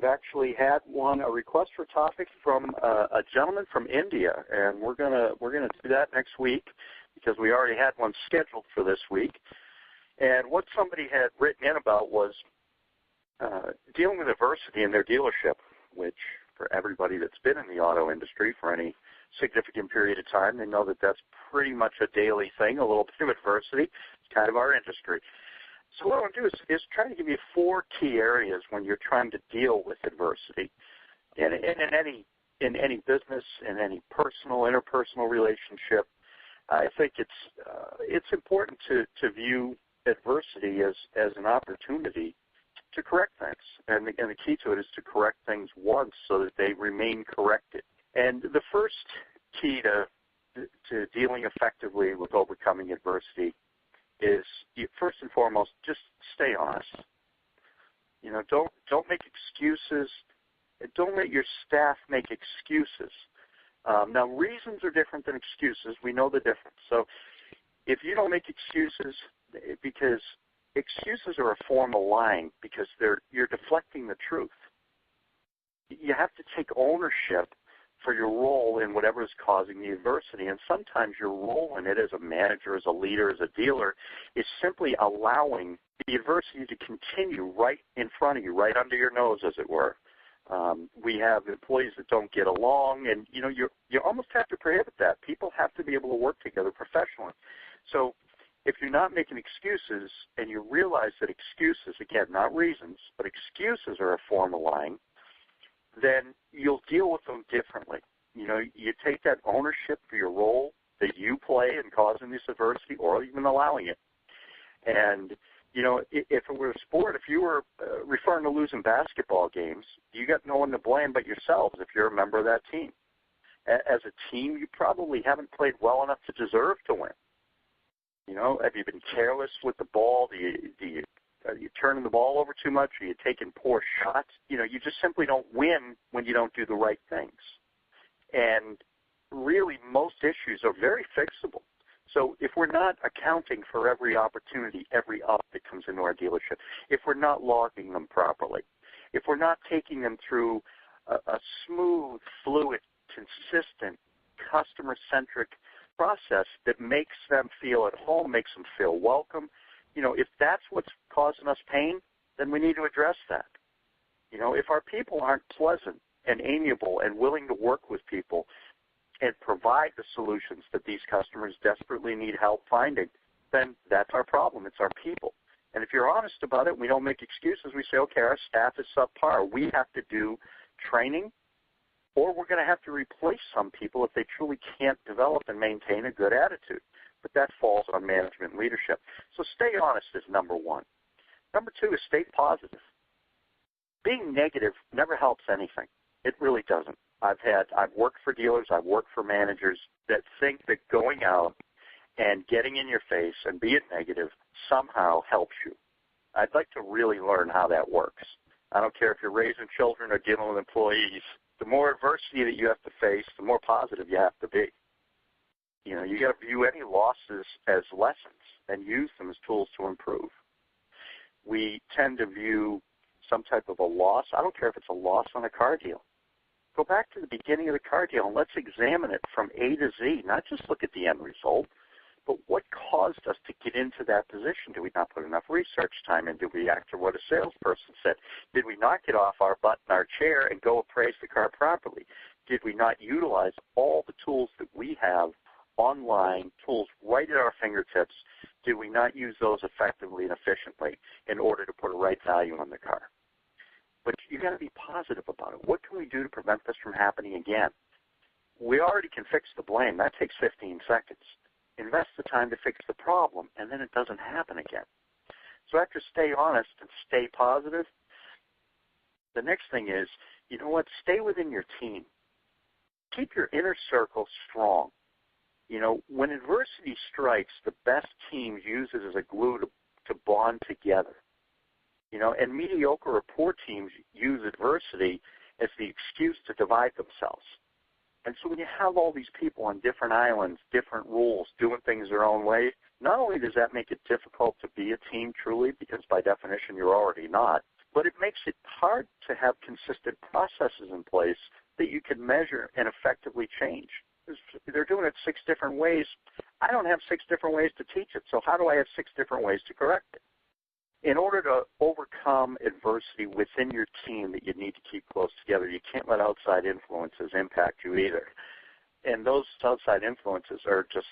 actually had a request for topic from a gentleman from India, and we're gonna do that next week because we already had one scheduled for this week. And what somebody had written in about was dealing with adversity in their dealership, which for everybody that's been in the auto industry for any significant period of time, they know that that's pretty much a daily thing, a little bit of adversity. It's kind of our industry. So what I want to do is try to give you 4 key areas when you're trying to deal with adversity in any business, in any personal, interpersonal relationship. I think it's important to view adversity as an opportunity to correct things, and the key to it is to correct things once so that they remain corrected. And the first key to dealing effectively with overcoming adversity is, first and foremost, just stay honest. Don't make excuses. Don't let your staff make excuses. Now, reasons are different than excuses. We know the difference. So if you don't make excuses, because excuses are a form of lying because you're deflecting the truth. You have to take ownership for your role in whatever is causing the adversity. And sometimes your role in it as a manager, as a leader, as a dealer, is simply allowing the adversity to continue right in front of you, right under your nose, as it were. We have employees that don't get along, and you almost have to prohibit that. People have to be able to work together professionally. So if you're not making excuses and you realize that excuses, again, not reasons, but excuses are a form of lying, then you'll deal with them differently. You take that ownership for your role that you play in causing this adversity or even allowing it. And, if it were a sport, if you were referring to losing basketball games, you got no one to blame but yourselves if you're a member of that team. As a team, you probably haven't played well enough to deserve to win. Have you been careless with the ball? Are you turning the ball over too much? Are you taking poor shots? You just simply don't win when you don't do the right things. And really, most issues are very fixable. So if we're not accounting for every opportunity, every up that comes into our dealership, if we're not logging them properly, if we're not taking them through a smooth, fluid, consistent, customer-centric process that makes them feel at home, makes them feel welcome, if that's what's causing us pain, then we need to address that. If our people aren't pleasant and amiable and willing to work with people and provide the solutions that these customers desperately need help finding, then that's our problem. It's our people. And if you're honest about it, we don't make excuses. We say, okay, our staff is subpar. We have to do training, or we're going to have to replace some people if they truly can't develop and maintain a good attitude. But that falls on management and leadership. So stay honest is number 1. Number 2 is stay positive. Being negative never helps anything. It really doesn't. I've worked for dealers, I've worked for managers that think that going out and getting in your face and being negative somehow helps you. I'd like to really learn how that works. I don't care if you're raising children or dealing with employees. The more adversity that you have to face, the more positive you have to be. You got to view any losses as lessons and use them as tools to improve. We tend to view some type of a loss. I don't care if it's a loss on a car deal. Go back to the beginning of the car deal and let's examine it from A to Z, not just look at the end result, but what caused us to get into that position. Did we not put enough research time in? Did we act to what a salesperson said? Did we not get off our butt in our chair and go appraise the car properly? Did we not utilize all the tools that we have online, tools right at our fingertips? Did we not use those effectively and efficiently in order to put a right value on the car? But you got to be positive about it. What can we do to prevent this from happening again? We already can fix the blame. That takes 15 seconds. Invest the time to fix the problem, and then it doesn't happen again. So after stay honest and stay positive, the next thing is, stay within your team. Keep your inner circle strong. When adversity strikes, the best teams use it as a glue to bond together. And mediocre or poor teams use adversity as the excuse to divide themselves. And so when you have all these people on different islands, different rules, doing things their own way, not only does that make it difficult to be a team truly, because by definition you're already not, But it makes it hard to have consistent processes in place that you can measure and effectively change. They're doing it 6 different ways. I don't have 6 different ways to teach it, so how do I have 6 different ways to correct it? In order to overcome adversity within your team that you need to keep close together, you can't let outside influences impact you either. And those outside influences are just,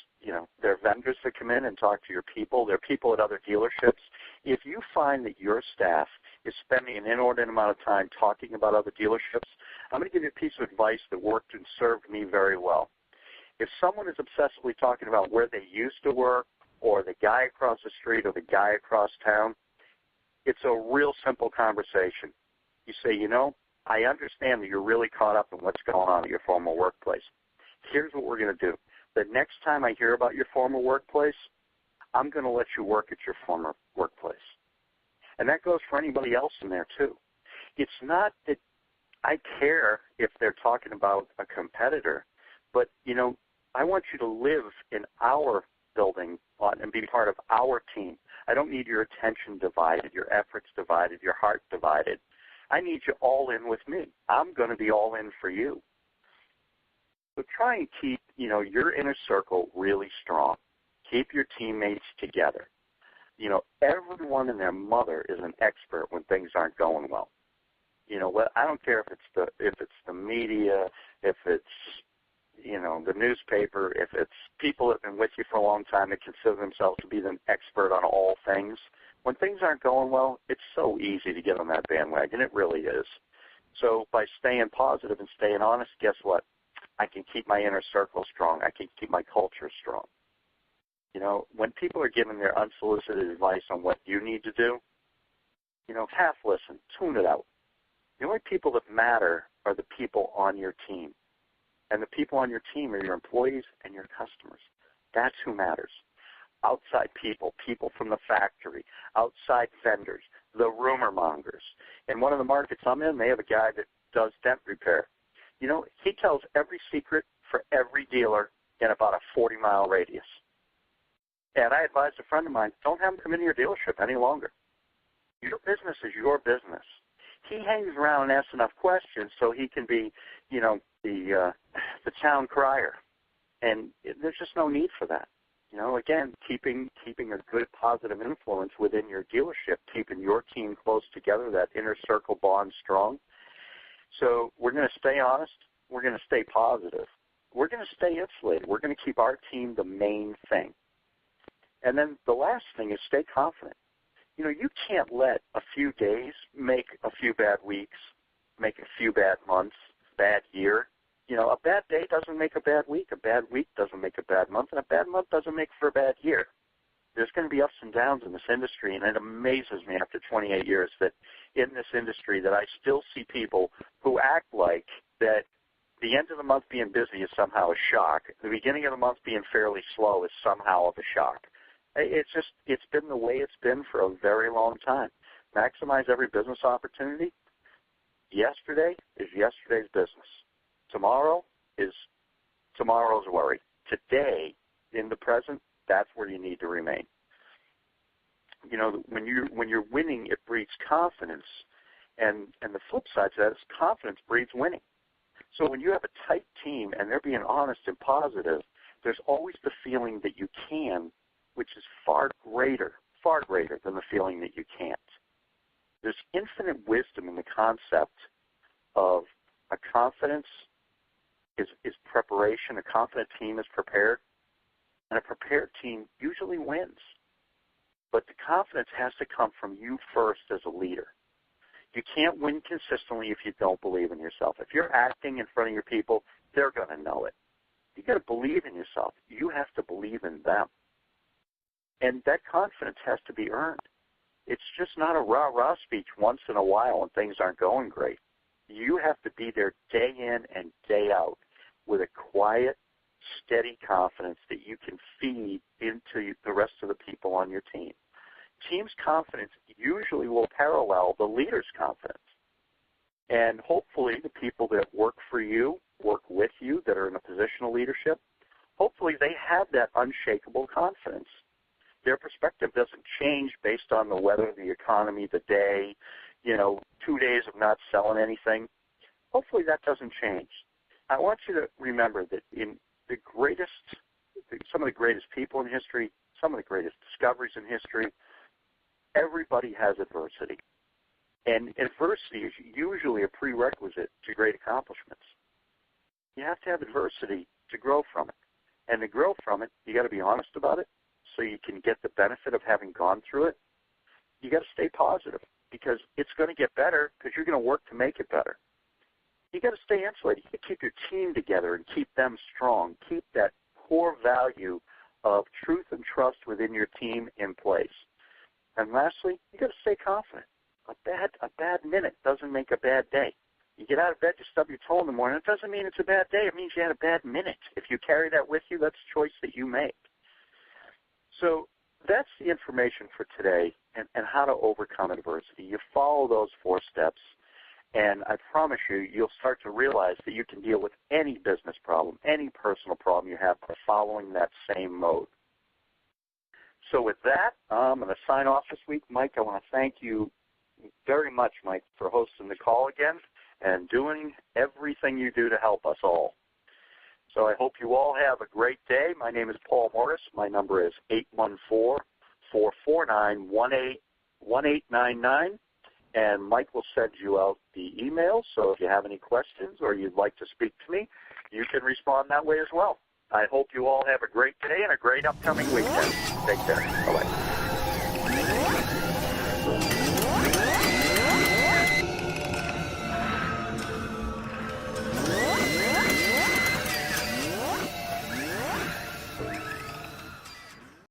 they're vendors that come in and talk to your people. They're people at other dealerships. If you find that your staff is spending an inordinate amount of time talking about other dealerships, I'm going to give you a piece of advice that worked and served me very well. If someone is obsessively talking about where they used to work or the guy across the street or the guy across town, it's a real simple conversation. You say, I understand that you're really caught up in what's going on at your former workplace. Here's what we're going to do. The next time I hear about your former workplace, I'm going to let you work at your former workplace. And that goes for anybody else in there, too. It's not that I care if they're talking about a competitor, but, I want you to live in our building and be part of our team. I don't need your attention divided, your efforts divided, your heart divided. I need you all in with me. I'm going to be all in for you. So try and keep, your inner circle really strong. Keep your teammates together. Everyone and their mother is an expert when things aren't going well. I don't care if it's the media, if it's the newspaper, if it's people that have been with you for a long time that consider themselves to be an expert on all things. When things aren't going well, it's so easy to get on that bandwagon. It really is. So by staying positive and staying honest, guess what? I can keep my inner circle strong. I can keep my culture strong. When people are giving their unsolicited advice on what you need to do, half listen, tune it out. The only people that matter are the people on your team. And the people on your team are your employees and your customers. That's who matters. Outside people from the factory, outside vendors, the rumor mongers. In one of the markets I'm in, they have a guy that does dent repair. He tells every secret for every dealer in about a 40-mile radius. And I advised a friend of mine, don't have him come into your dealership any longer. Your business is your business. He hangs around and asks enough questions so he can be, the town crier. And there's just no need for that. Again, keeping a good positive influence within your dealership, keeping your team close together, that inner circle bond strong. So we're going to stay honest. We're going to stay positive. We're going to stay insulated. We're going to keep our team the main thing. And then the last thing is stay confident. You can't let a few days make a few bad weeks, make a few bad months, bad year. A bad day doesn't make a bad week. A bad week doesn't make a bad month. And a bad month doesn't make for a bad year. There's going to be ups and downs in this industry, and it amazes me after 28 years that in this industry that I still see people who act like that the end of the month being busy is somehow a shock. The beginning of the month being fairly slow is somehow of a shock. It's been the way it's been for a very long time. Maximize every business opportunity. Yesterday is yesterday's business. Tomorrow is tomorrow's worry. Today, in the present, that's where you need to remain. When you're winning, it breeds confidence, and the flip side to that is confidence breeds winning. So when you have a tight team and they're being honest and positive, there's always the feeling that you can, which is far greater than the feeling that you can't. There's infinite wisdom in the concept of a confidence is preparation. A confident team is prepared, and a prepared team usually wins. But the confidence has to come from you first as a leader. You can't win consistently if you don't believe in yourself. If you're acting in front of your people, they're going to know it. You got to believe in yourself. You have to believe in them. And that confidence has to be earned. It's just not a rah-rah speech once in a while when things aren't going great. You have to be there day in and day out with a quiet, steady confidence that you can feed into the rest of the people on your team. Team's confidence usually will parallel the leader's confidence. And hopefully the people that work for you, work with you, that are in a position of leadership, hopefully they have that unshakable confidence. Their perspective doesn't change based on the weather, the economy, the day, 2 days of not selling anything. Hopefully that doesn't change. I want you to remember that in some of the greatest people in history, some of the greatest discoveries in history, everybody has adversity. And adversity is usually a prerequisite to great accomplishments. You have to have adversity to grow from it. And to grow from it, you got to be honest about it so you can get the benefit of having gone through it. You got to stay positive because it's going to get better because you're going to work to make it better. You got to stay insulated. You got to keep your team together and keep them strong. Keep that core value of truth and trust within your team in place. And lastly, you got to stay confident. A bad minute doesn't make a bad day. You get out of bed, you stub your toe in the morning, it doesn't mean it's a bad day. It means you had a bad minute. If you carry that with you, that's a choice that you make. So that's the information for today and how to overcome adversity. You follow those 4 steps, and I promise you, you'll start to realize that you can deal with any business problem, any personal problem you have by following that same mode. So with that, I'm going to sign off this week. Mike, I want to thank you very much, Mike, for hosting the call again and doing everything you do to help us all. So I hope you all have a great day. My name is Paul Morris. My number is 814-449-1899. And Mike will send you out the email. So if you have any questions or you'd like to speak to me, you can respond that way as well. I hope you all have a great day and a great upcoming weekend. Take care. Bye-bye.